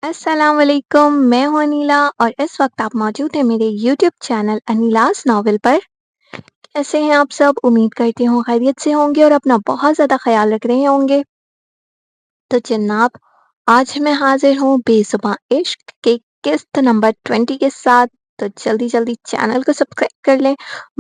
السلام علیکم، میں ہوں انیلا اور اس وقت آپ موجود ہیں میرے یوٹیوب چینل انیلاز ناول پر۔ کیسے ہیں آپ سب؟ امید کرتی ہوں خیریت سے ہوں گے اور اپنا بہت زیادہ خیال رکھ رہے ہوں گے۔ تو جناب، آج میں حاضر ہوں بے زباں عشق کے قسط نمبر 20 کے ساتھ۔ تو جلدی جلدی چینل کو سبسکرائب کر لیں،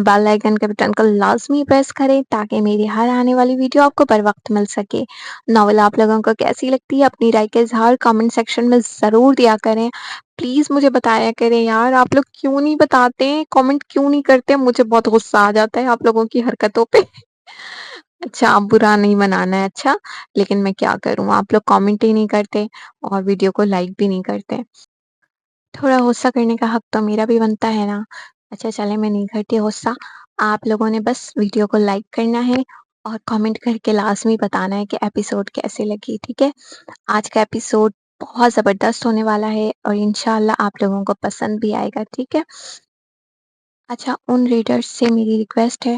بیل آئیکن کے بٹن کو لازمی پریس کریں تاکہ میری ہر آنے والی ویڈیو آپ کو بر وقت مل سکے۔ ناول آپ لوگوں کو کیسی لگتی ہے اپنی رائے کا اظہار کامنٹ سیکشن میں ضرور دیا کریں۔ پلیز مجھے بتایا کریں یار، آپ لوگ کیوں نہیں بتاتے، کامنٹ کیوں نہیں کرتے؟ مجھے بہت غصہ آ جاتا ہے آپ لوگوں کی حرکتوں پہ۔ اچھا، آپ برا نہیں منانا ہے، اچھا، لیکن میں کیا کروں، آپ لوگ کامنٹ ہی نہیں کرتے اور ویڈیو کو لائک بھی نہیں کرتے۔ تھوڑا غصہ کرنے کا حق تو میرا بھی بنتا ہے نا۔ اچھا چلے، میں نہیں کرتی غصہ۔ آپ لوگوں نے بس ویڈیو کو لائک کرنا ہے اور کامنٹ کر کے لازمی بتانا ہے کہ ایپیسوڈ کیسے لگی، ٹھیک ہے؟ آج کا ایپیسوڈ بہت زبردست ہونے والا ہے اور انشاءاللہ آپ لوگوں کو پسند بھی آئے گا، ٹھیک ہے؟ اچھا، ان ریڈرز سے میری ریکویسٹ ہے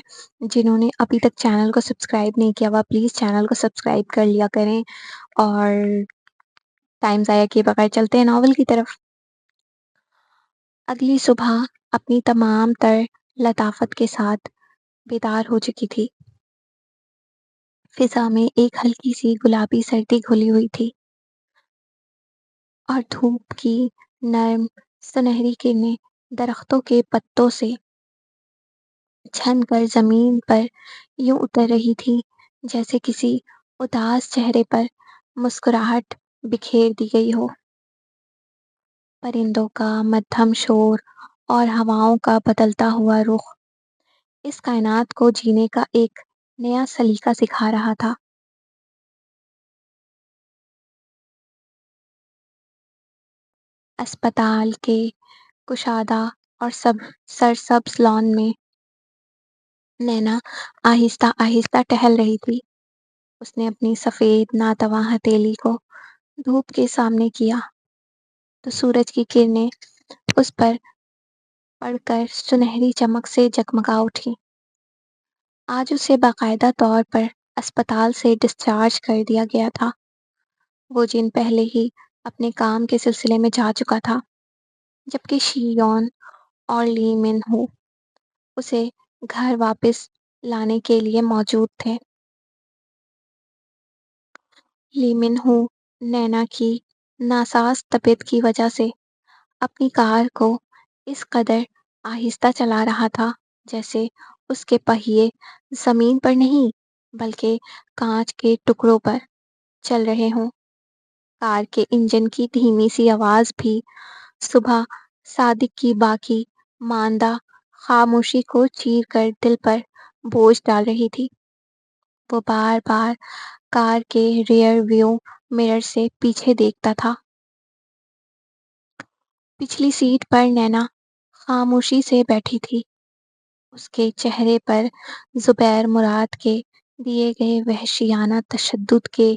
جنہوں نے ابھی تک چینل کو سبسکرائب نہیں کیا ہوا، پلیز چینل کو سبسکرائب کر لیا کریں اور ٹائم ضائع کیے بغیر چلتے ہیں ناول کی طرف۔ اگلی صبح اپنی تمام تر لطافت کے ساتھ بیدار ہو چکی تھی۔ فضا میں ایک ہلکی سی گلابی سردی گھلی ہوئی تھی اور دھوپ کی نرم سنہری کرنیں درختوں کے پتوں سے چھن کر زمین پر یوں اتر رہی تھی جیسے کسی اداس چہرے پر مسکراہٹ بکھیر دی گئی ہو۔ پرندوں کا مدھم شور اور ہواؤں کا بدلتا ہوا رخ اس کائنات کو جینے کا ایک نیا سلیقہ سکھا رہا تھا۔ اسپتال کے کشادہ اور سرسبز لان میں نینا آہستہ آہستہ ٹہل رہی تھی۔ اس نے اپنی سفید ناتواں ہتھیلی کو دھوپ کے سامنے کیا تو سورج کی کرنیں اس پر پڑ کر سنہری چمک سے جگمگا اٹھی۔ آج اسے باقاعدہ طور پر اسپتال سے ڈسچارج کر دیا گیا تھا۔ وہ جن پہلے ہی اپنے کام کے سلسلے میں جا چکا تھا، جبکہ شی یون اور لی من ہو اسے گھر واپس لانے کے لیے موجود تھے۔ لی من ہو نینا کی ناساز طبیعت کی وجہ سے اپنی کار کو اس قدر آہستہ چلا رہا تھا جیسے اس کے پہیے زمین پر نہیں بلکہ کانچ کے ٹکڑوں پر چل رہے ہوں۔ کار کے انجن کی دھیمی سی آواز بھی صبح صادق کی باقی ماندہ خاموشی کو چیر کر دل پر بوجھ ڈال رہی تھی۔ وہ بار بار کار کے ریئر ویو مرر سے پیچھے دیکھتا تھا۔ پچھلی سیٹ پر نینا خاموشی سے بیٹھی تھی۔ اس کے چہرے پر زبیر مراد کے دیے گئے وحشیانہ تشدد کے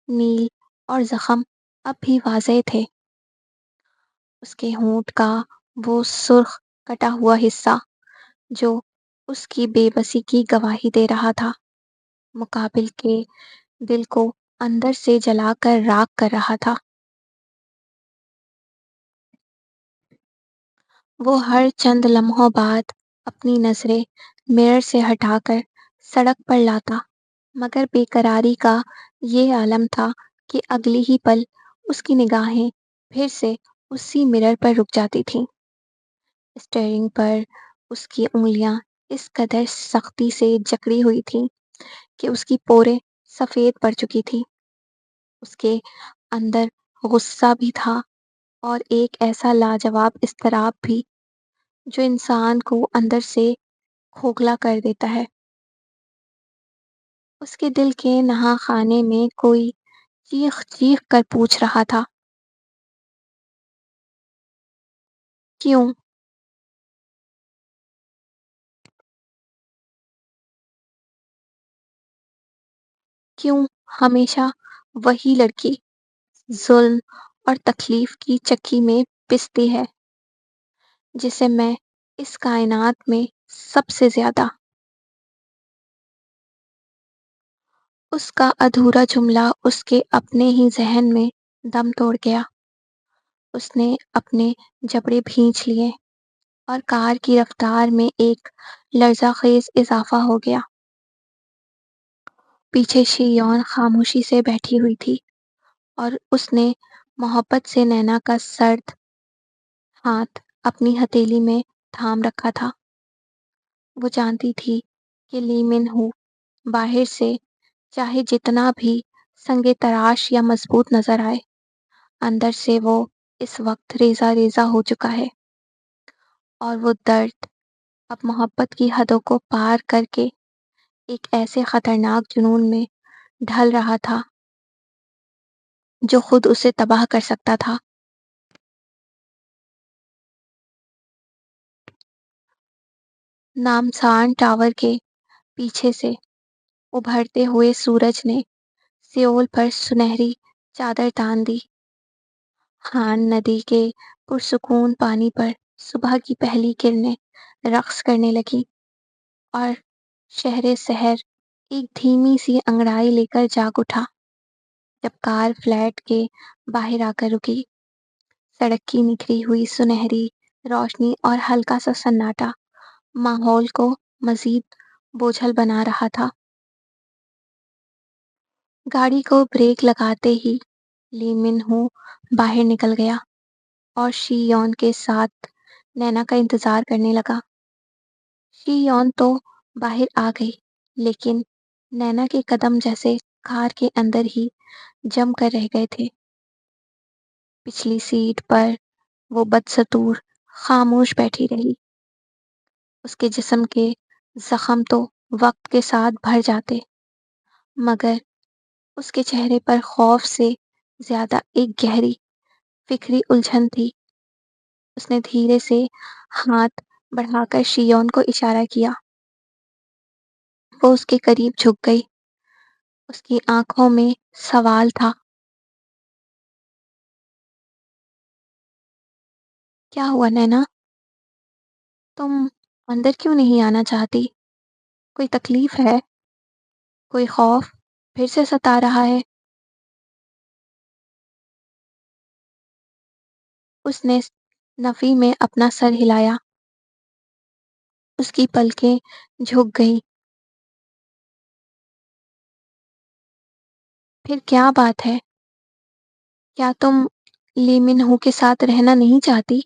نیل اور زخم اب بھی واضح تھے۔ اس کے ہونٹ کا وہ سرخ کٹا ہوا حصہ جو اس کی بے بسی کی گواہی دے رہا تھا، مقابل کے دل کو اندر سے جلا کر راکھ کر رہا تھا۔ وہ ہر چند لمحوں بعد اپنی نظریں مرر سے ہٹا کر سڑک پر لاتا، مگر بے قراری کا یہ عالم تھا کہ اگلی ہی پل اس کی نگاہیں پھر سے اسی مرر پر رک جاتی تھیں۔ اسٹیئرنگ پر اس کی انگلیاں اس قدر سختی سے جکڑی ہوئی تھیں کہ اس کی پورے سفید پڑ چکی تھی۔ اس کے اندر غصہ بھی تھا اور ایک ایسا لاجواب اضطراب بھی جو انسان کو اندر سے کھوکھلا کر دیتا ہے۔ اس کے دل کے نہاں خانے میں کوئی چیخ چیخ کر پوچھ رہا تھا، کیوں؟ کیوں ہمیشہ وہی لڑکی ظلم اور تکلیف کی چکی میں پستی ہے جسے میں اس کائنات میں سب سے زیادہ؟ اس کا ادھورا جملہ اس کے اپنے ہی ذہن میں دم توڑ گیا۔ اس نے اپنے جبڑے بھینچ لیے اور کار کی رفتار میں ایک لرزہ خیز اضافہ ہو گیا۔ پیچھے شیون خاموشی سے بیٹھی ہوئی تھی اور اس نے محبت سے نینا کا سرد ہاتھ اپنی ہتھیلی میں تھام رکھا تھا۔ وہ جانتی تھی کہ لی من ہو باہر سے چاہے جتنا بھی سنگ تراش یا مضبوط نظر آئے، اندر سے وہ اس وقت ریزہ ریزہ ہو چکا ہے، اور وہ درد اب محبت کی حدوں کو پار کر کے ایک ایسے خطرناک جنون میں ڈھل رہا تھا جو خود اسے تباہ کر سکتا تھا۔ نامسان ٹاور کے پیچھے سے ابھرتے ہوئے سورج نے سیول پر سنہری چادر تان دی۔ ہان ندی کے پرسکون پانی پر صبح کی پہلی کرنیں رقص کرنے لگی اور شہر سحر ایک دھیمی سی انگڑائی لے کر جاگ اٹھا جب کار فلیٹ کے باہر آ کر رکی۔ سڑک کی نکھری ہوئی سنہری روشنی اور ہلکا سا سناٹا ماحول کو مزید بوجھل بنا رہا تھا۔ گاڑی کو بریک لگاتے ہی لی من ہو باہر نکل گیا اور شی یون کے ساتھ نینا کا انتظار کرنے لگا۔ شی یون تو باہر آ گئی، لیکن نینا کے قدم جیسے کار کے اندر ہی جم کر رہ گئے تھے۔ پچھلی سیٹ پر وہ بدستور خاموش بیٹھی رہی۔ اس کے جسم کے زخم تو وقت کے ساتھ بھر جاتے، مگر اس کے چہرے پر خوف سے زیادہ ایک گہری فکری الجھن تھی۔ اس نے دھیرے سے ہاتھ بڑھا کر شیون کو اشارہ کیا۔ وہ اس کے قریب جھک گئی۔ اس کی آنکھوں میں سوال تھا۔ کیا ہوا نینا؟ تم اندر کیوں نہیں آنا چاہتی؟ کوئی تکلیف ہے؟ کوئی خوف پھر سے ستا رہا ہے؟ اس نے نفی میں اپنا سر ہلایا۔ اس کی پلکیں جھک گئیں۔ پھر کیا بات ہے؟ کیا تم لی من ہو کے ساتھ رہنا نہیں چاہتی؟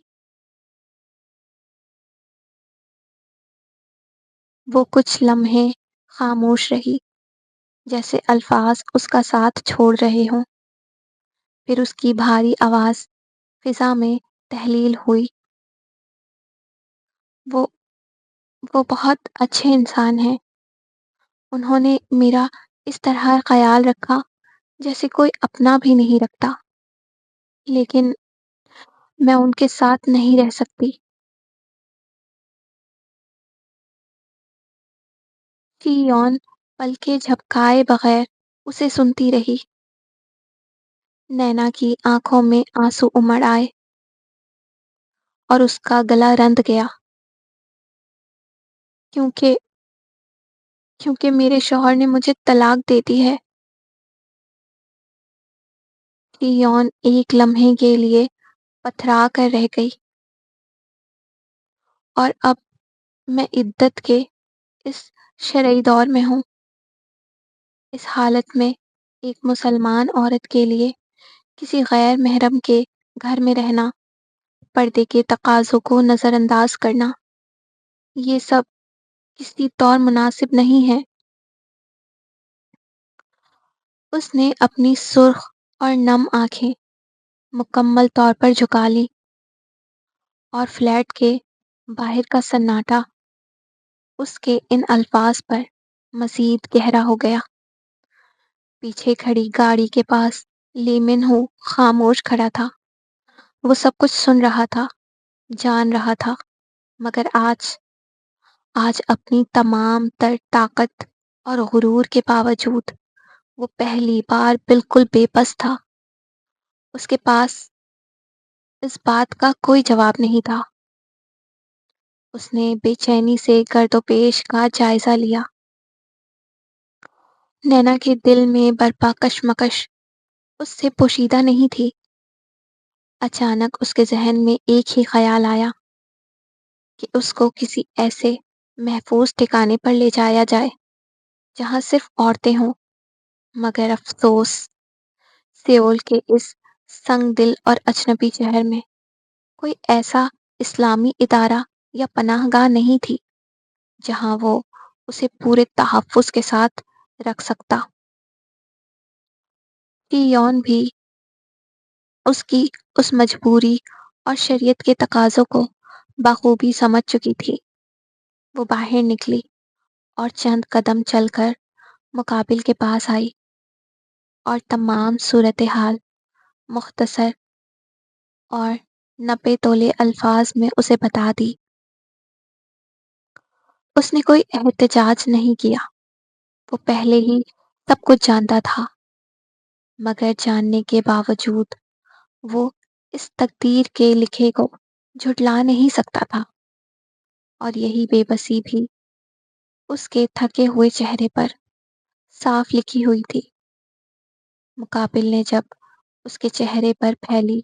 وہ کچھ لمحے خاموش رہی، جیسے الفاظ اس کا ساتھ چھوڑ رہے ہوں۔ پھر اس کی بھاری آواز فضا میں تحلیل ہوئی۔ وہ وہ بہت اچھے انسان ہیں۔ انہوں نے میرا اس طرح خیال رکھا جیسے کوئی اپنا بھی نہیں رکھتا، لیکن میں ان کے ساتھ نہیں رہ سکتی۔ شی یون پلکیں جھپکائے بغیر اسے سنتی رہی۔ نینا کی آنکھوں میں آنسو امڑ آئے اور اس کا گلا رند گیا۔ کیونکہ کیونکہ میرے شوہر نے مجھے طلاق دے دی ہے۔ شی یون ایک لمحے کے لیے پتھرا کر رہ گئی۔ اور اب میں عدت کے اس شرعی دور میں ہوں۔ اس حالت میں ایک مسلمان عورت کے لیے کسی غیر محرم کے گھر میں رہنا، پردے کے تقاضوں کو نظر انداز کرنا، یہ سب کسی طور مناسب نہیں ہے۔ اس نے اپنی سرخ اور نم آنکھیں مکمل طور پر جھکا لیں اور فلیٹ کے باہر کا سناٹا اس کے ان الفاظ پر مزید گہرا ہو گیا۔ پیچھے کھڑی گاڑی کے پاس لی من ہو خاموش کھڑا تھا۔ وہ سب کچھ سن رہا تھا، جان رہا تھا، مگر آج اپنی تمام تر طاقت اور غرور کے باوجود وہ پہلی بار بالکل بے بس تھا۔ اس کے پاس اس بات کا کوئی جواب نہیں تھا۔ اس نے بے چینی سے گرد و پیش کا جائزہ لیا۔ نینا کے دل میں برپا کشمکش اس سے پوشیدہ نہیں تھی۔ اچانک اس کے ذہن میں ایک ہی خیال آیا کہ اس کو کسی ایسے محفوظ ٹھکانے پر لے جایا جائے جہاں صرف عورتیں ہوں، مگر افسوس سیول کے اس سنگ دل اور اجنبی شہر میں کوئی ایسا اسلامی ادارہ یا پناہ گاہ نہیں تھی جہاں وہ اسے پورے تحفظ کے ساتھ رکھ سکتا۔ یون بھی اس کی اس مجبوری اور شریعت کے تقاضوں کو بخوبی سمجھ چکی تھی۔ وہ باہر نکلی اور چند قدم چل کر مقابل کے پاس آئی اور تمام صورتحال مختصر اور نپے تولے الفاظ میں اسے بتا دی۔ اس نے کوئی احتجاج نہیں کیا، وہ پہلے ہی سب کچھ جانتا تھا، مگر جاننے کے باوجود وہ اس تقدیر کے لکھے کو جھٹلا نہیں سکتا تھا، اور یہی بے بسی بھی اس کے تھکے ہوئے چہرے پر صاف لکھی ہوئی تھی۔ مقابل نے جب اس کے چہرے پر پھیلی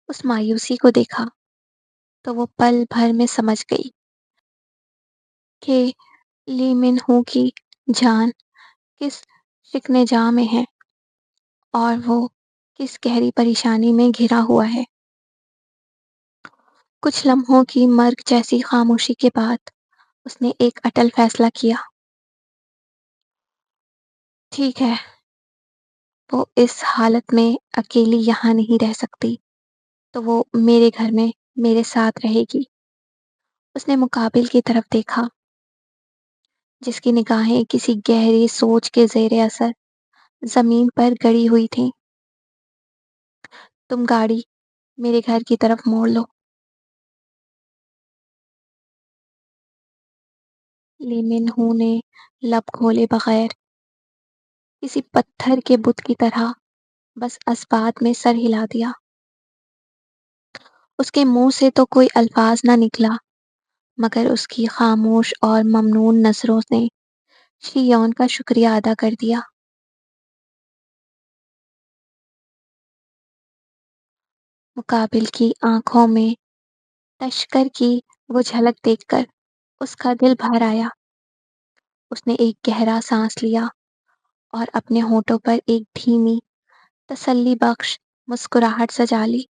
اس مایوسی کو دیکھا تو وہ پل بھر میں سمجھ گئی کہ لی من ہو کی جان کس شکن جاں میں ہے اور وہ کس گہری پریشانی میں گھرا ہوا ہے۔ کچھ لمحوں کی مرگ جیسی خاموشی کے بعد اس نے ایک اٹل فیصلہ کیا۔ ٹھیک ہے، وہ اس حالت میں اکیلی یہاں نہیں رہ سکتی، تو وہ میرے گھر میں میرے ساتھ رہے گی۔ اس نے مقابل کی طرف دیکھا، جس کی نگاہیں کسی گہری سوچ کے زیر اثر زمین پر گڑی ہوئی تھیں۔ تم گاڑی میرے گھر کی طرف موڑ لو۔ لی من ہو نے لب کھولے بغیر کسی پتھر کے بت کی طرح بس اسبات میں سر ہلا دیا۔ اس کے منہ سے تو کوئی الفاظ نہ نکلا، مگر اس کی خاموش اور ممنون نظروں نے شیون کا شکریہ ادا کر دیا۔ مقابل کی آنکھوں میں تشکر کی وہ جھلک دیکھ کر اس کا دل بھر آیا۔ اس نے ایک گہرا سانس لیا اور اپنے ہونٹوں پر ایک دھیمی تسلی بخش مسکراہٹ سجا لی،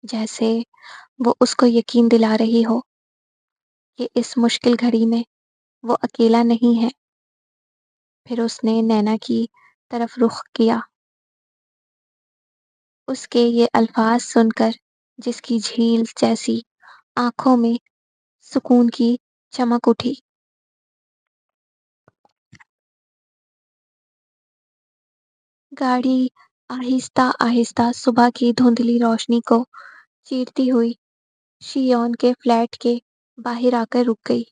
جیسے وہ اس کو یقین دلا رہی ہو کہ اس مشکل گھڑی میں وہ اکیلا نہیں ہے۔ پھر اس نے نینا کی طرف رخ کیا، اس کے یہ الفاظ سن کر جس کی جھیل جیسی آنکھوں میں سکون کی چمک اٹھی۔ گاڑی آہستہ آہستہ صبح کی دھندلی روشنی کو چیرتی ہوئی شیون کے فلیٹ کے باہر آ کر رک گئی۔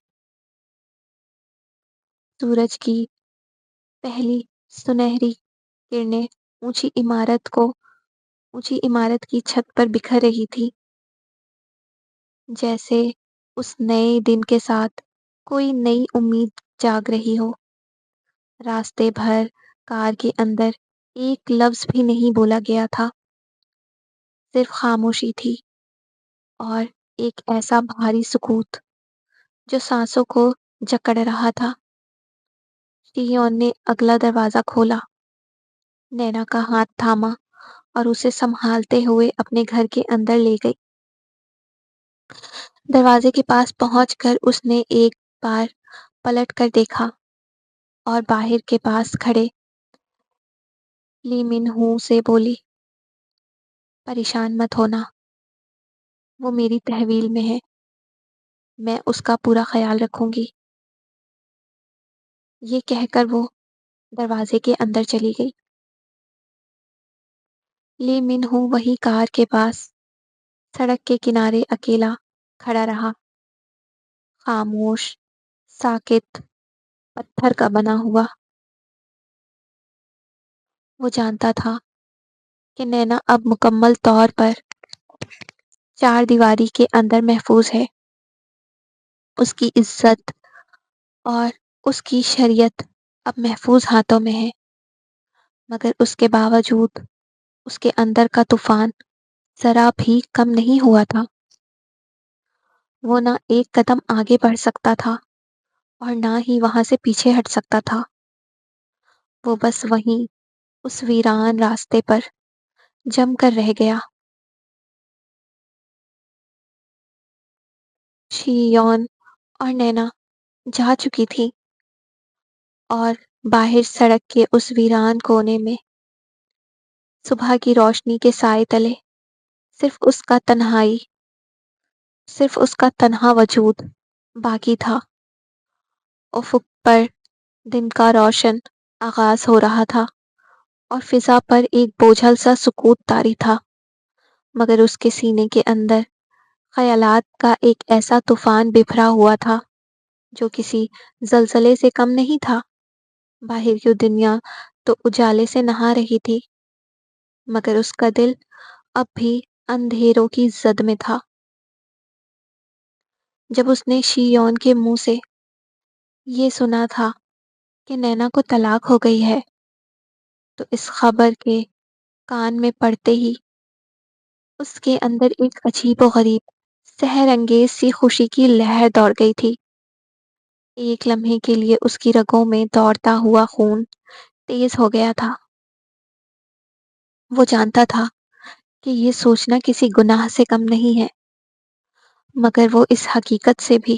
سورج کی پہلی سنہری کرنیں اونچی عمارت کی چھت پر بکھر رہی تھی، جیسے اس نئے دن کے ساتھ کوئی نئی امید جاگ رہی ہو۔ راستے بھر کار کے اندر ایک لفظ بھی نہیں بولا گیا تھا، صرف خاموشی تھی اور ایک ایسا بھاری سکوت جو سانسوں کو جکڑ رہا تھا۔ شیون نے اگلا دروازہ کھولا، نینا کا ہاتھ تھاما اور اسے سنبھالتے ہوئے اپنے گھر کے اندر لے گئی۔ دروازے کے پاس پہنچ کر اس نے ایک بار پلٹ کر دیکھا اور باہر کے پاس کھڑے لی من ہو سے بولی، پریشان مت ہونا، وہ میری تحویل میں ہے، میں اس کا پورا خیال رکھوں گی۔ یہ کہہ کر وہ دروازے کے اندر چلی گئی۔ لی من ہو وہی کار کے پاس سڑک کے کنارے اکیلا کھڑا رہا، خاموش، ساکت، پتھر کا بنا ہوا۔ وہ جانتا تھا کہ نینا اب مکمل طور پر چار دیواری کے اندر محفوظ ہے۔ اس کی عزت اور اس کی شریعت اب محفوظ ہاتھوں میں ہے، مگر اس کے باوجود اس کے اندر کا طوفان ذرا بھی کم نہیں ہوا تھا۔ وہ نہ ایک قدم آگے بڑھ سکتا تھا اور نہ ہی وہاں سے پیچھے ہٹ سکتا تھا۔ وہ بس وہیں اس ویران راستے پر جم کر رہ گیا۔ شیون اور نینا جا چکی تھی اور باہر سڑک کے اس ویران کونے میں صبح کی روشنی کے سائے تلے صرف اس کا تنہائی، صرف اس کا تنہا وجود باقی تھا۔ افق پر دن کا روشن آغاز ہو رہا تھا اور فضا پر ایک بوجھل سا سکوت طاری تھا، مگر اس کے سینے کے اندر خیالات کا ایک ایسا طوفان بکھرا ہوا تھا جو کسی زلزلے سے کم نہیں تھا۔ باہر کی دنیا تو اجالے سے نہا رہی تھی، مگر اس کا دل اب بھی اندھیروں کی زد میں تھا۔ جب اس نے شیون کے منہ سے یہ سنا تھا کہ نینا کو طلاق ہو گئی ہے، تو اس خبر کے کان میں پڑتے ہی اس کے اندر ایک عجیب و غریب سحر انگیز سی خوشی کی لہر دوڑ گئی تھی۔ ایک لمحے کے لیے اس کی رگوں میں دوڑتا ہوا خون تیز ہو گیا تھا۔ وہ جانتا تھا کہ یہ سوچنا کسی گناہ سے کم نہیں ہے، مگر وہ اس حقیقت سے بھی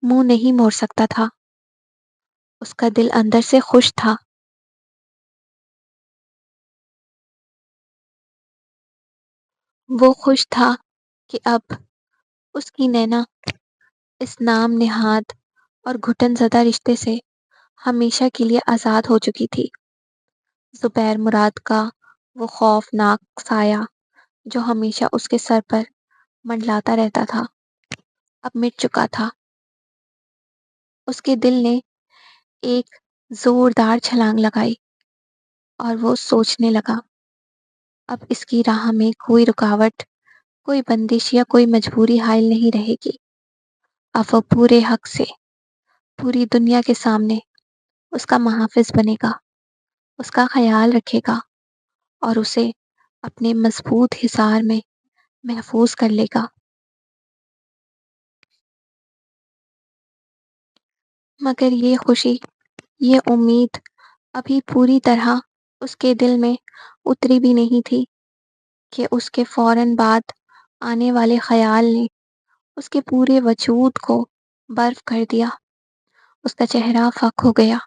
منہ نہیں موڑ سکتا تھا۔ اس کا دل اندر سے خوش تھا۔ وہ خوش تھا کہ اب اس کی نینا اس نام نہاد اور گھٹن زدہ رشتے سے ہمیشہ کے لیے آزاد ہو چکی تھی۔ زبیر مراد کا وہ خوفناک سایہ جو ہمیشہ اس کے سر پر منڈلاتا رہتا تھا، اب مٹ چکا تھا۔ اس کے دل نے ایک زوردار چھلانگ لگائی اور وہ سوچنے لگا، اب اس کی راہ میں کوئی رکاوٹ، کوئی بندش یا کوئی مجبوری حائل نہیں رہے گی۔ اب وہ پورے حق سے پوری دنیا کے سامنے اس کا محافظ بنے گا، اس کا خیال رکھے گا اور اسے اپنے مضبوط حصار میں محفوظ کر لے گا۔ مگر یہ خوشی، یہ امید ابھی پوری طرح اس کے دل میں اتری بھی نہیں تھی کہ اس کے فوراً بعد آنے والے خیال نے اس کے پورے وجود کو برف کر دیا۔ اس کا چہرہ فک ہو گیا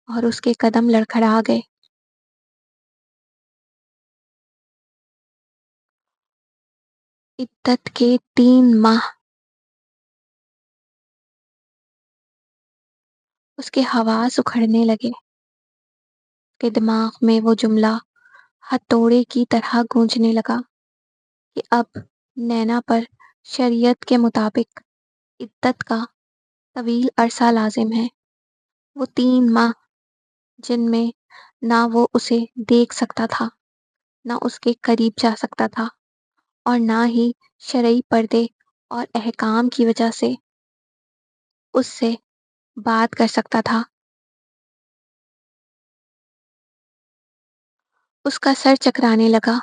اور اس کے قدم لڑکھڑا گئے۔ عدت کے 3 ماہ اس کے حواس اکھڑنے لگے۔ اس کے دماغ میں وہ جملہ ہتھوڑے کی طرح گونجنے لگا کہ اب نینا پر شریعت کے مطابق عدت کا طویل عرصہ لازم ہے۔ وہ 3 ماہ جن میں نہ وہ اسے دیکھ سکتا تھا، نہ اس کے قریب جا سکتا تھا اور نہ ہی شرعی پردے اور احکام کی وجہ سے اس سے بات کر سکتا تھا۔ اس کا سر چکرانے لگا،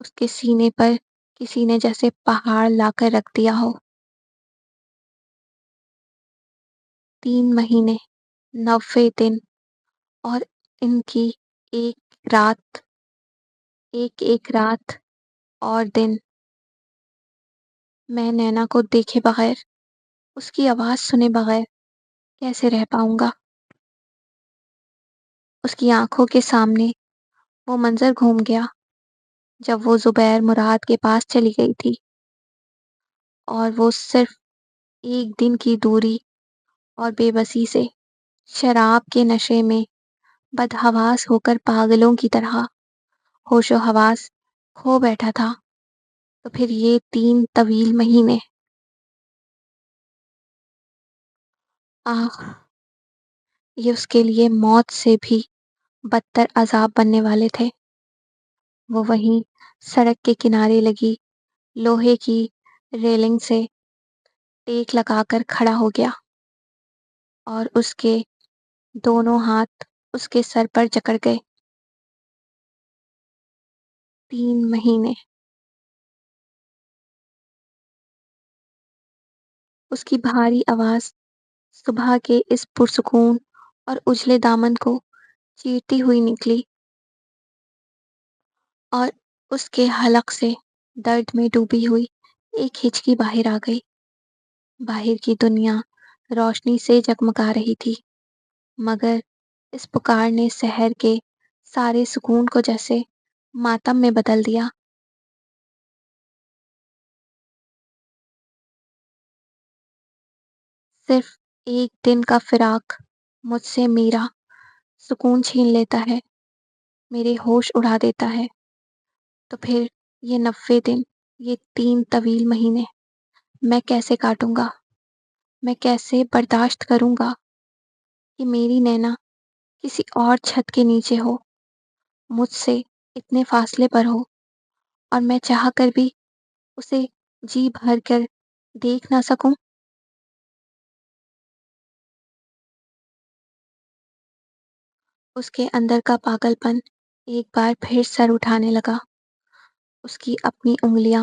اس کے سینے پر کسی نے جیسے پہاڑ لا کر رکھ دیا ہو۔ 3 مہینے، 90 دن اور ان کی ایک رات، ایک ایک رات اور دن میں نینا کو دیکھے بغیر، اس کی آواز سنے بغیر کیسے رہ پاؤں گا؟ اس کی آنکھوں کے سامنے وہ منظر گھوم گیا جب وہ زبیر مراد کے پاس چلی گئی تھی اور وہ صرف ایک دن کی دوری اور بے بسی سے شراب کے نشے میں بدحواس ہو کر پاگلوں کی طرح ہوش و حواس کھو بیٹھا تھا۔ تو پھر یہ 3 طویل مہینے، آہ، یہ اس کے لیے موت سے بھی بدتر عذاب بننے والے تھے۔ وہ وہیں سڑک کے کنارے لگی لوہے کی ریلنگ سے ٹیک لگا کر کھڑا ہو گیا اور اس کے دونوں ہاتھ اس کے سر پر جکڑ گئے۔ 3 مہینے اس کی بھاری آواز صبح کے اس پرسکون اور اجلے دامن کو چیرتی ہوئی نکلی اور اس کے حلق سے درد میں ڈوبی ہوئی ایک ہچکی باہر آ گئی۔ باہر کی دنیا روشنی سے جگمگا رہی تھی، مگر اس پکار نے شہر کے سارے سکون کو جیسے ماتم میں بدل دیا۔ صرف ایک دن کا فراق مجھ سے میرا سکون چھین لیتا ہے، میرے ہوش اڑا دیتا ہے، تو پھر یہ 90 دن، یہ 3 طویل مہینے میں کیسے کاٹوں گا؟ میں کیسے برداشت کروں گا کہ میری نینا کسی اور چھت کے نیچے ہو، مجھ سے اتنے فاصلے پر ہو، اور میں چاہ کر بھی اسے جی بھر کر دیکھ نہ سکوں؟ اس کے اندر کا پاگل پن ایک بار پھر سر اٹھانے لگا۔ اس کی اپنی انگلیاں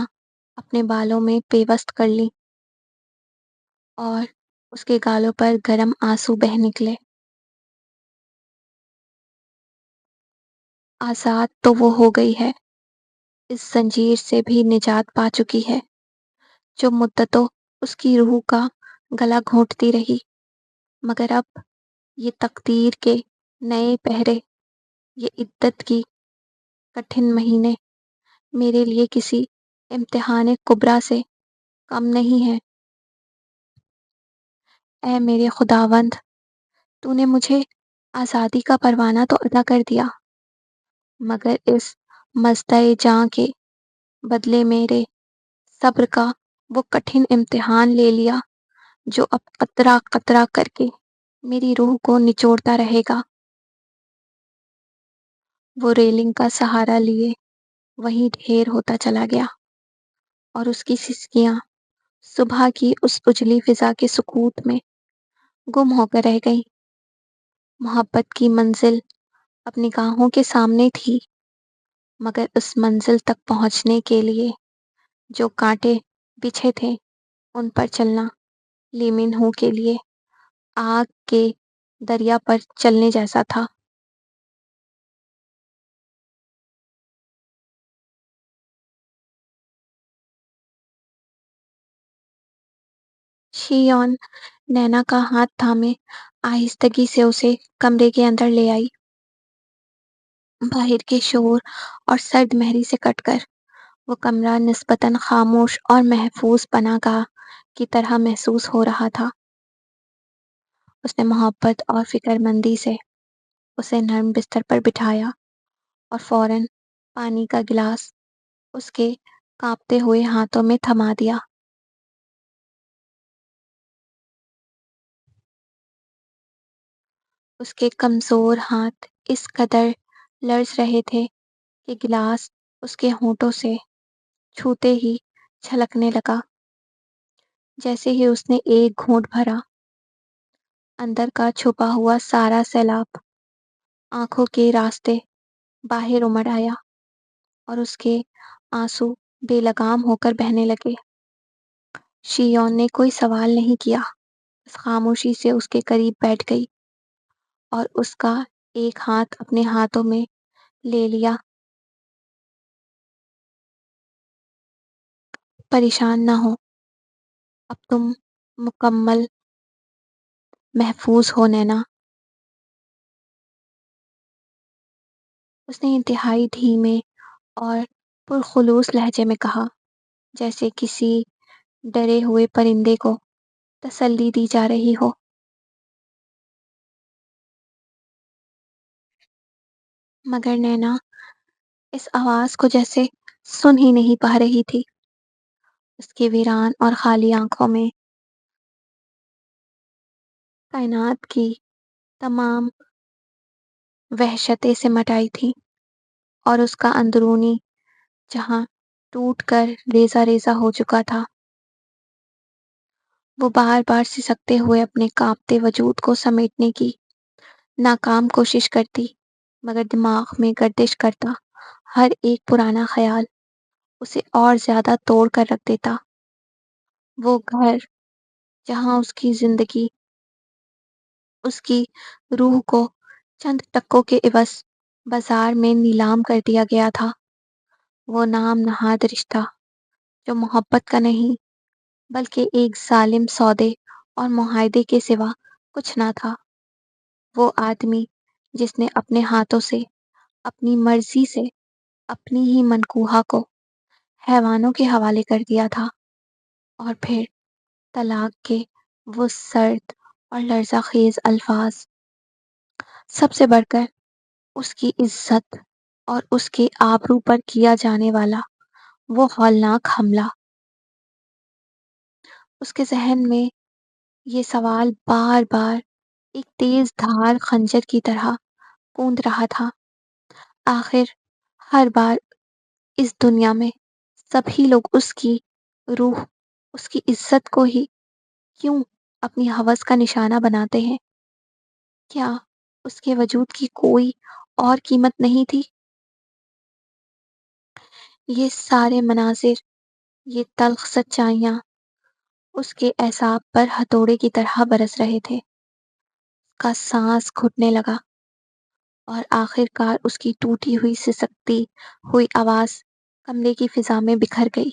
اپنے بالوں میں پیوست کر لیں اور اس کے گالوں پر گرم آنسو بہہ نکلے۔ آزاد تو وہ ہو گئی ہے، اس زنجیر سے بھی نجات پا چکی ہے جو مدتوں اس کی روح کا گلا گھونٹتی رہی، مگر اب یہ تقدیر کے نئے پہرے، یہ عدت کی کٹھن مہینے میرے لیے کسی امتحان کبریٰ سے کم نہیں ہے۔ اے میرے خداوند، تو نے مجھے آزادی کا پروانہ تو عطا کر دیا، مگر اس مژدہ جاں کے بدلے میرے صبر کا وہ کٹھن امتحان لے لیا جو اب قطرہ قطرہ کر کے میری روح کو نچوڑتا رہے گا۔ وہ ریلنگ کا سہارا لیے وہیں ڈھیر ہوتا چلا گیا، اور اس کی سسکیاں صبح کی اس اجلی فضا کے سکوت میں گم ہو کر رہ گئیں۔ محبت کی منزل اب نگاہوں کے سامنے تھی، مگر اس منزل تک پہنچنے کے لیے جو کانٹے بچھے تھے ان پر چلنا لیمن ہو کے لیے آگ کے دریا پر چلنے جیسا تھا۔ شیون نینا کا ہاتھ تھامے آہستگی سے اسے کمرے کے اندر لے آئی۔ باہر کے شور اور سرد مہری سے کٹ کر وہ کمرہ نسبتاً خاموش اور محفوظ پناہ گاہ کی طرح محسوس ہو رہا تھا۔ اس نے محبت اور فکر مندی سے اسے نرم بستر پر بٹھایا اور فوراً پانی کا گلاس اس کے کانپتے ہوئے ہاتھوں میں تھما دیا۔ اس کے کمزور ہاتھ اس قدر لرز رہے تھے کہ گلاس اس کے ہونٹوں سے چھوتے ہی چھلکنے لگا۔ جیسے ہی اس نے ایک گھونٹ بھرا، اندر کا چھپا ہوا سارا سیلاب آنکھوں کے راستے باہر امڑ آیا اور اس کے آنسو بے لگام ہو کر بہنے لگے۔ شیون نے کوئی سوال نہیں کیا، بس خاموشی سے اس کے قریب بیٹھ گئی اور اس کا ایک ہاتھ اپنے ہاتھوں میں لے لیا۔ پریشان نہ ہو، اب تم مکمل محفوظ ہو نینا، اس نے انتہائی دھیمے اور پرخلوص لہجے میں کہا، جیسے کسی ڈرے ہوئے پرندے کو تسلی دی جا رہی ہو۔ مگر نینا اس آواز کو جیسے سن ہی نہیں پا رہی تھی۔ اس کی ویران اور خالی آنکھوں میں کائنات کی تمام وحشتیں سمٹ آئی تھی، اور اس کا اندرونی جہاں ٹوٹ کر ریزہ ریزہ ہو چکا تھا۔ وہ بار بار سسکتے ہوئے اپنے کانپتے وجود کو سمیٹنے کی ناکام کوشش کرتی، مگر دماغ میں گردش کرتا ہر ایک پرانا خیال اسے اور زیادہ توڑ کر رکھ دیتا۔ وہ گھر جہاں اس کی زندگی، اس کی روح کو چند ٹکوں کے عوض بازار میں نیلام کر دیا گیا تھا۔ وہ نام نہاد رشتہ جو محبت کا نہیں بلکہ ایک ظالم سودے اور معاہدے کے سوا کچھ نہ تھا۔ وہ آدمی جس نے اپنے ہاتھوں سے، اپنی مرضی سے، اپنی ہی منکوحہ کو حیوانوں کے حوالے کر دیا تھا، اور پھر طلاق کے وہ سرد اور لرزہ خیز الفاظ، سب سے بڑھ کر اس کی عزت اور اس کے آبرو پر کیا جانے والا وہ ہولناک حملہ۔ اس کے ذہن میں یہ سوال بار بار ایک تیز دھار خنجر کی طرح کوند رہا تھا، آخر ہر بار اس دنیا میں سبھی لوگ اس کی روح، اس کی عزت کو ہی کیوں اپنی ہوس کا نشانہ بناتے ہیں؟ کیا اس کے وجود کی کوئی اور قیمت نہیں تھی؟ یہ سارے مناظر، یہ تلخ سچائیاں اس کے اعصاب پر ہتھوڑے کی طرح برس رہے تھے۔ اس کا سانس گھٹنے لگا اور آخر کار اس کی ٹوٹی ہوئی سسکتی ہوئی آواز کمرے کی فضا میں بکھر گئی۔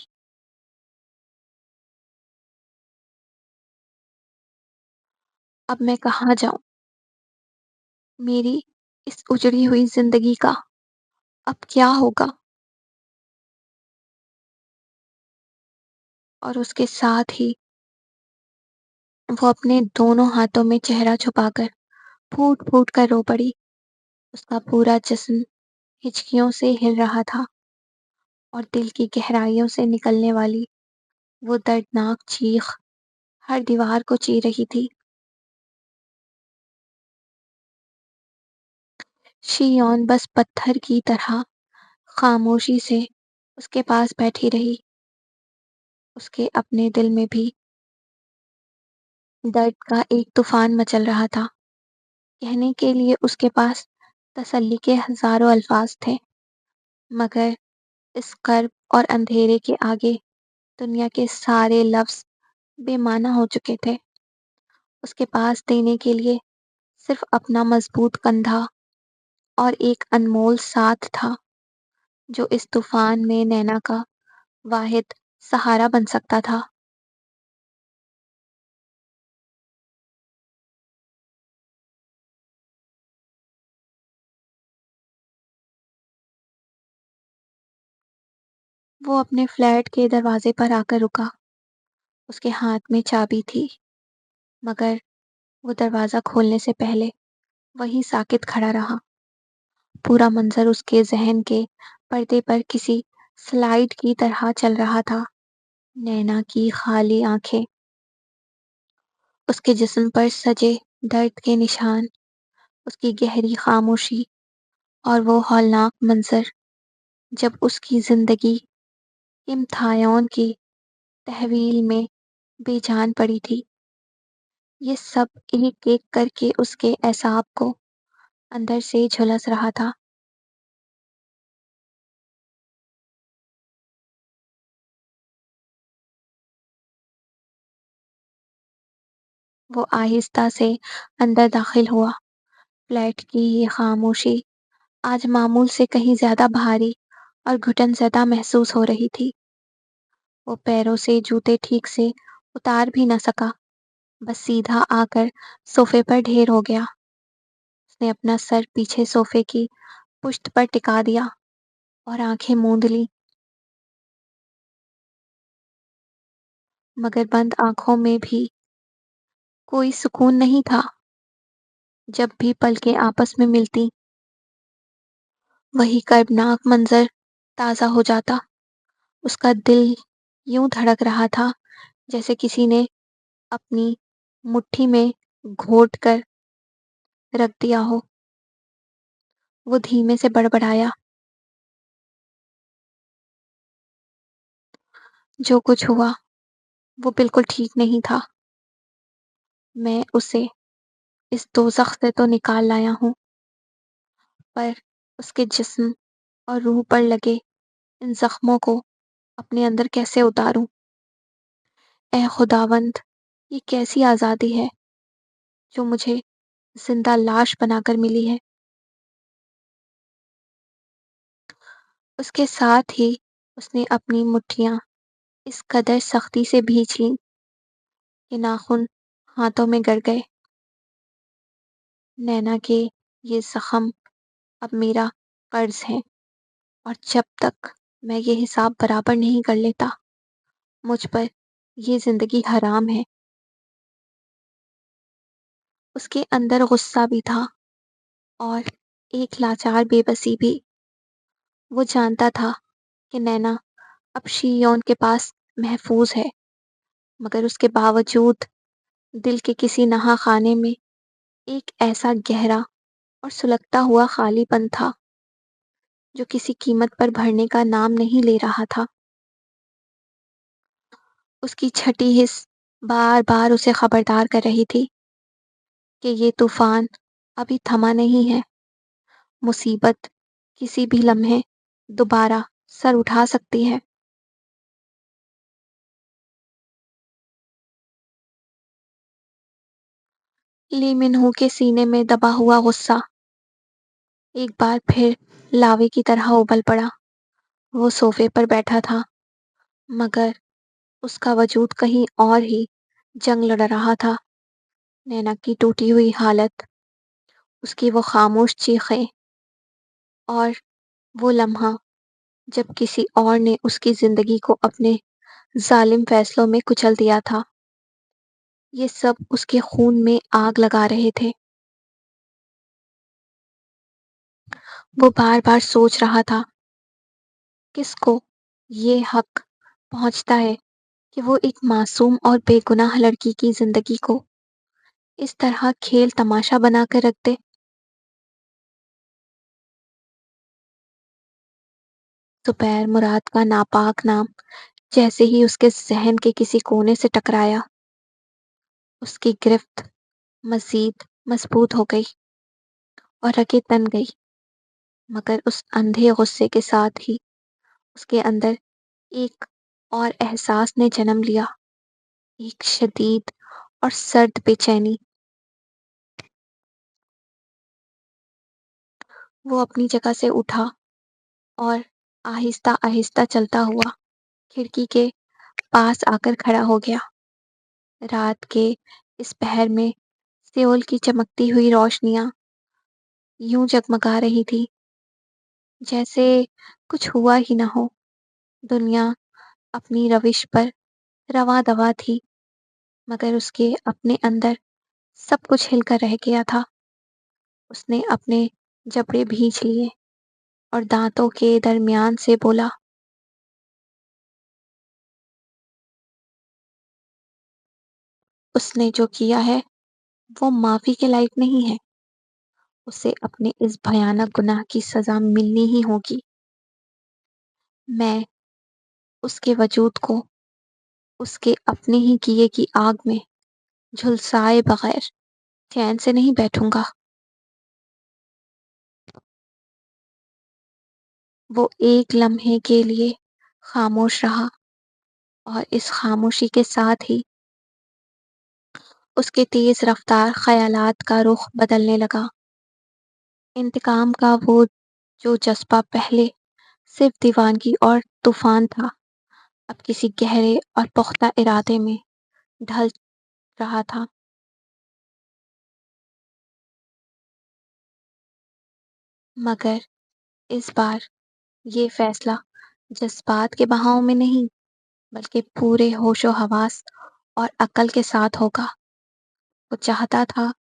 اب میں کہاں جاؤں؟ میری اس اجڑی ہوئی زندگی کا اب کیا ہوگا؟ اور اس کے ساتھ ہی وہ اپنے دونوں ہاتھوں میں چہرہ چھپا کر پھوٹ پھوٹ کر رو پڑی۔ اس کا پورا جسم ہچکیوں سے ہل رہا تھا اور دل کی گہرائیوں سے نکلنے والی وہ دردناک چیخ ہر دیوار کو چیر رہی تھی۔ شیون بس پتھر کی طرح خاموشی سے اس کے پاس بیٹھی رہی۔ اس کے اپنے دل میں بھی درد کا ایک طوفان مچل رہا تھا۔ کہنے کے لیے اس کے پاس تسلی کے ہزاروں الفاظ تھے، مگر اس کرب اور اندھیرے کے آگے دنیا کے سارے لفظ بے معنی ہو چکے تھے۔ اس کے پاس دینے کے لیے صرف اپنا مضبوط کندھا اور ایک انمول ساتھ تھا جو اس طوفان میں نینا کا واحد سہارا بن سکتا تھا۔ وہ اپنے فلیٹ کے دروازے پر آ کر رکا۔ اس کے ہاتھ میں چابی تھی، مگر وہ دروازہ کھولنے سے پہلے وہیں ساکت کھڑا رہا۔ پورا منظر اس کے ذہن کے پردے پر کسی سلائیڈ کی طرح چل رہا تھا۔ نینا کی خالی آنکھیں، اس کے جسم پر سجے درد کے نشان، اس کی گہری خاموشی، اور وہ ہولناک منظر جب اس کی زندگی امتھایون کی تحویل میں بے جان پڑی تھی۔ یہ سب ایک ایک کر کے اس کے اعصاب کو اندر سے جھلس رہا تھا۔ وہ آہستہ سے اندر داخل ہوا۔ فلیٹ کی یہ خاموشی آج معمول سے کہیں زیادہ بھاری اور گھٹن زدہ محسوس ہو رہی تھی۔ وہ پیروں سے جوتے ٹھیک سے اتار بھی نہ سکا، بس سیدھا آ کر صوفے پر ڈھیر ہو گیا۔ اس نے اپنا سر پیچھے صوفے کی پشت پر ٹکا دیا اور آنکھیں موند لیں، مگر بند آنکھوں میں بھی کوئی سکون نہیں تھا۔ جب بھی پلکیں آپس میں ملتی، وہی کربناک منظر تازہ ہو جاتا۔ اس کا دل یوں دھڑک رہا تھا جیسے کسی نے اپنی مٹھی میں گھونٹ کر رکھ دیا ہو۔ وہ دھیمے سے بڑبڑایا، جو کچھ ہوا وہ بالکل ٹھیک نہیں تھا۔ میں اسے اس دوزخ سے تو نکال لایا ہوں، پر اس کے جسم اور روح پر لگے ان زخموں کو اپنے اندر کیسے اتاروں؟ اے خداوند، یہ کیسی آزادی ہے جو مجھے زندہ لاش بنا کر ملی ہے؟ اس کے ساتھ ہی اس نے اپنی مٹھیاں اس قدر سختی سے بھینچ لیں کہ ناخن ہاتھوں میں گڑ گئے۔ نینا کے یہ زخم اب میرا قرض ہے، اور جب تک میں یہ حساب برابر نہیں کر لیتا، مجھ پر یہ زندگی حرام ہے۔ اس کے اندر غصہ بھی تھا اور ایک لاچار بے بسی بھی۔ وہ جانتا تھا کہ نینا اب شیون کے پاس محفوظ ہے، مگر اس کے باوجود دل کے کسی نہا خانے میں ایک ایسا گہرا اور سلگتا ہوا خالی پن تھا جو کسی قیمت پر بھرنے کا نام نہیں لے رہا تھا۔ اس کی چھٹی حس بار بار اسے خبردار کر رہی تھی کہ یہ طوفان ابھی تھما نہیں ہے، مصیبت کسی بھی لمحے دوبارہ سر اٹھا سکتی ہے۔ لی منہو کے سینے میں دبا ہوا غصہ ایک بار پھر لاوے کی طرح ابل پڑا۔ وہ صوفے پر بیٹھا تھا، مگر اس کا وجود کہیں اور ہی جنگ لڑ رہا تھا۔ نینا کی ٹوٹی ہوئی حالت، اس کی وہ خاموش چیخیں، اور وہ لمحہ جب کسی اور نے اس کی زندگی کو اپنے ظالم فیصلوں میں کچل دیا تھا، یہ سب اس کے خون میں آگ لگا رہے تھے۔ وہ بار بار سوچ رہا تھا، کس کو یہ حق پہنچتا ہے کہ وہ ایک معصوم اور بے گناہ لڑکی کی زندگی کو اس طرح کھیل تماشا بنا کر رکھ دے۔ زبیر مراد کا ناپاک نام جیسے ہی اس کے ذہن کے کسی کونے سے ٹکرایا، اس کی گرفت مزید مضبوط ہو گئی اور رگیں تن گئی، مگر اس اندھے غصے کے ساتھ ہی اس کے اندر ایک اور احساس نے جنم لیا، ایک شدید اور سرد بے چینی۔ وہ اپنی جگہ سے اٹھا اور آہستہ آہستہ چلتا ہوا کھڑکی کے پاس آ کر کھڑا ہو گیا۔ رات کے اس پہر میں سیول کی چمکتی ہوئی روشنیاں یوں جگمگا رہی تھی جیسے کچھ ہوا ہی نہ ہو۔ دنیا اپنی روش پر رواں دواں تھی، مگر اس کے اپنے اندر سب کچھ ہل کر رہ گیا تھا۔ اس نے اپنے جبڑے بھینچ لیے اور دانتوں کے درمیان سے بولا، اس نے جو کیا ہے وہ معافی کے لائق نہیں ہے۔ اسے اپنے اس بھیانک گناہ کی سزا ملنی ہی ہوگی۔ میں اس کے وجود کو اس کے اپنے ہی کیے کی آگ میں جھلسائے بغیر چین سے نہیں بیٹھوں گا۔ وہ ایک لمحے کے لیے خاموش رہا، اور اس خاموشی کے ساتھ ہی اس کے تیز رفتار خیالات کا رخ بدلنے لگا۔ انتقام کا وہ جو جذبہ پہلے صرف دیوانگی اور طوفان تھا، اب کسی گہرے اور پختہ ارادے میں ڈھل رہا تھا۔ مگر اس بار یہ فیصلہ جذبات کے بہاؤ میں نہیں، بلکہ پورے ہوش و حواس اور عقل کے ساتھ ہوگا۔ وہ چاہتا تھا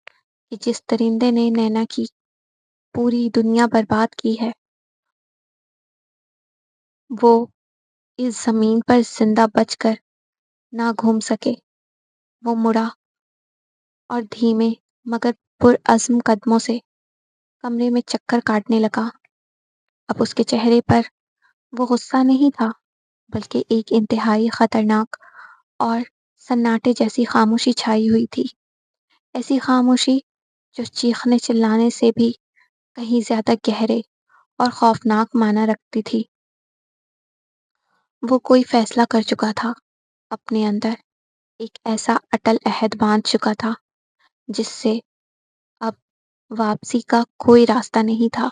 کہ جس درندے نے نینا کی پوری دنیا برباد کی ہے، وہ اس زمین پر زندہ بچ کر نہ گھوم سکے۔ وہ مڑا اور دھیمے مگر پرعزم قدموں سے کمرے میں چکر کاٹنے لگا۔ اب اس کے چہرے پر وہ غصہ نہیں تھا، بلکہ ایک انتہائی خطرناک اور سناٹے جیسی خاموشی چھائی ہوئی تھی۔ ایسی خاموشی جو چیخنے چلانے سے بھی کہیں زیادہ گہرے اور خوفناک معنی رکھتی تھی۔ وہ کوئی فیصلہ کر چکا تھا اپنے اندر، ایک ایسا اٹل عہد باندھ چکا تھا جس سے اب واپسی کا کوئی راستہ نہیں تھا۔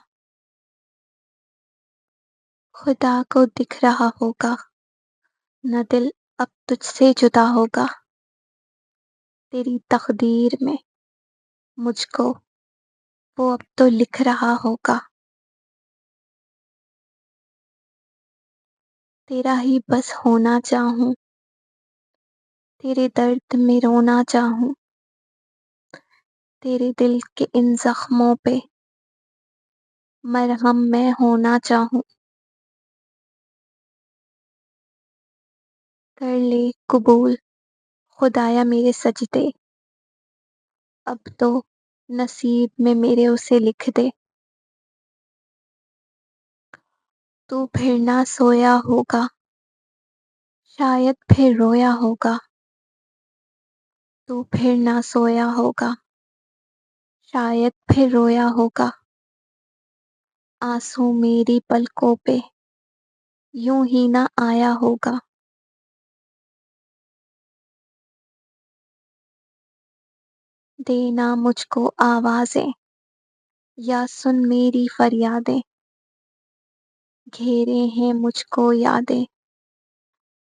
خدا کو دکھ رہا ہوگا نہ دل اب تجھ سے جدا ہوگا، تیری تقدیر میں مجھ کو وہ اب تو لکھ رہا ہوگا۔ تیرا ہی بس ہونا چاہوں، تیرے درد میں رونا چاہوں، تیرے دل کے ان زخموں پہ مرہم میں ہونا چاہوں۔ کر لے قبول خدایا میرے سجدے، اب تو نصیب میں میرے اسے لکھ دے۔ تو پھر نہ سویا ہوگا، شاید پھر رویا ہوگا، تو پھر نہ سویا ہوگا، شاید پھر رویا ہوگا، آنسو میری پلکوں پہ یوں ہی نہ آیا ہوگا۔ دینا مجھ کو آوازیں یا سن میری فریادیں، گھیرے ہیں مجھ کو یادیں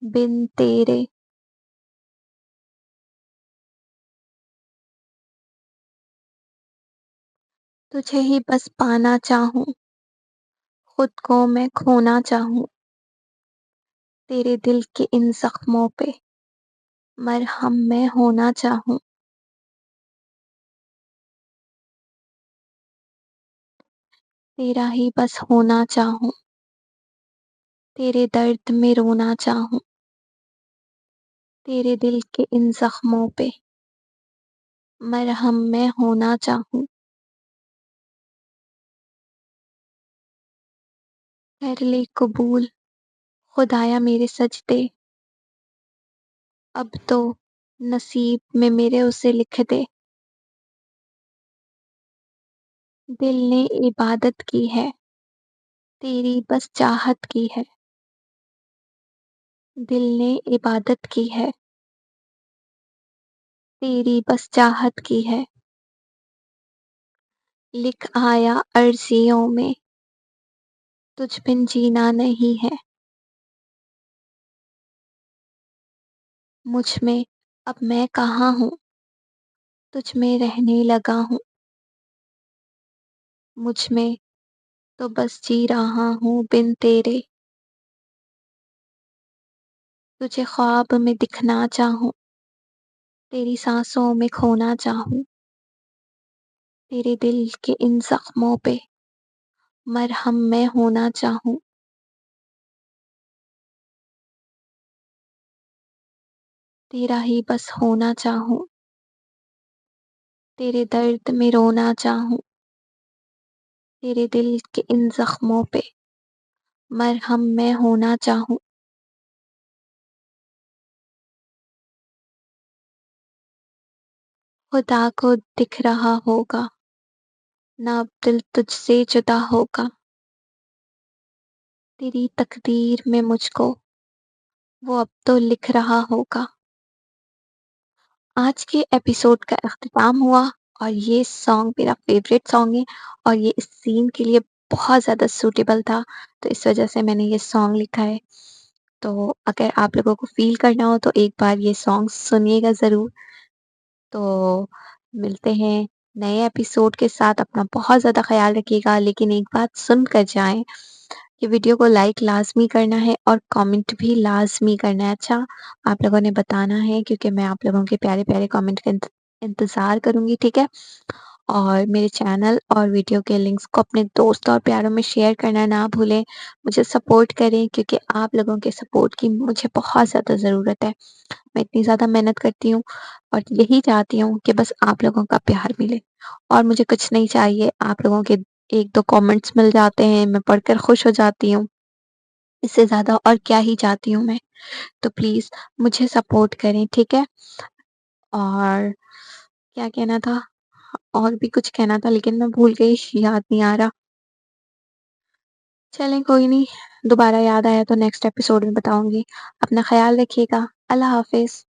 بن تیرے۔ تجھے ہی بس پانا چاہوں، خود کو میں کھونا چاہوں، تیرے دل کے ان زخموں پہ مرہم میں ہونا چاہوں۔ تیرا ہی بس ہونا چاہوں، تیرے درد میں رونا چاہوں، تیرے دل کے ان زخموں پہ مرہم میں ہونا چاہوں۔ کر لے قبول خدایا میرے سجدے، اب تو نصیب میں میرے اسے لکھ دے۔ دل نے عبادت کی ہے، تیری بس چاہت کی ہے، دل نے عبادت کی ہے، تیری بس چاہت کی ہے، لکھ آیا عرضیوں میں تجھ بن جینا نہیں ہے، مجھ میں اب میں کہاں ہوں، تجھ میں رہنے لگا ہوں، مجھ میں تو بس جی رہا ہوں بن تیرے۔ تجھے خواب میں دکھنا چاہوں، تیری سانسوں میں کھونا چاہوں، تیرے دل کے ان زخموں پہ مرہم میں ہونا چاہوں۔ تیرا ہی بس ہونا چاہوں، تیرے درد میں رونا چاہوں، تیرے دل کے ان زخموں پہ مرہم میں ہونا چاہوں۔ خدا کو دکھ رہا ہوگا نہ اب دل تجھ سے جدا ہوگا، تیری تقدیر میں مجھ کو وہ اب تو لکھ رہا ہوگا۔ آج کے ایپیسوڈ کا اختتام ہوا اور یہ سانگ میرا فیوریٹ سانگ ہے اور یہ اس سین کے لیے بہت زیادہ سوٹیبل تھا، تو اس وجہ سے میں نے یہ سانگ لکھا ہے۔ تو اگر آپ لوگوں کو فیل کرنا ہو تو ایک بار یہ سانگ سنیے گا ضرور۔ تو ملتے ہیں نئے ایپیسوڈ کے ساتھ، اپنا بہت زیادہ خیال رکھیے گا، لیکن ایک بات سن کر جائیں کہ ویڈیو کو لائک لازمی کرنا ہے اور کامنٹ بھی لازمی کرنا ہے۔ اچھا، آپ لوگوں نے بتانا ہے کیونکہ میں آپ لوگوں کے پیارے پیارے کامنٹ کا انتظار کروں گی، ٹھیک ہے؟ اور میرے چینل اور ویڈیو کے لنکس کو اپنے دوست اور پیاروں میں شیئر کرنا نہ بھولیں، مجھے سپورٹ کریں کیونکہ آپ لوگوں کے سپورٹ کی مجھے بہت زیادہ ضرورت ہے۔ میں اتنی زیادہ محنت کرتی ہوں اور یہی چاہتی ہوں کہ بس آپ لوگوں کا پیار ملے، اور مجھے کچھ نہیں چاہیے، آپ لوگوں کے ایک دو کامنٹس مل جاتے ہیں، میں پڑھ کر خوش ہو جاتی ہوں، اس سے زیادہ اور کیا ہی چاہتی ہوں میں۔ تو پلیز مجھے سپورٹ کریں، ٹھیک ہے؟ اور کیا کہنا تھا، اور بھی کچھ کہنا تھا لیکن میں بھول گئی، یاد نہیں آ رہا۔ چلیں کوئی نہیں، دوبارہ یاد آیا تو نیکسٹ ایپیسوڈ میں بتاؤں گی۔ اپنا خیال رکھیے گا، اللہ حافظ۔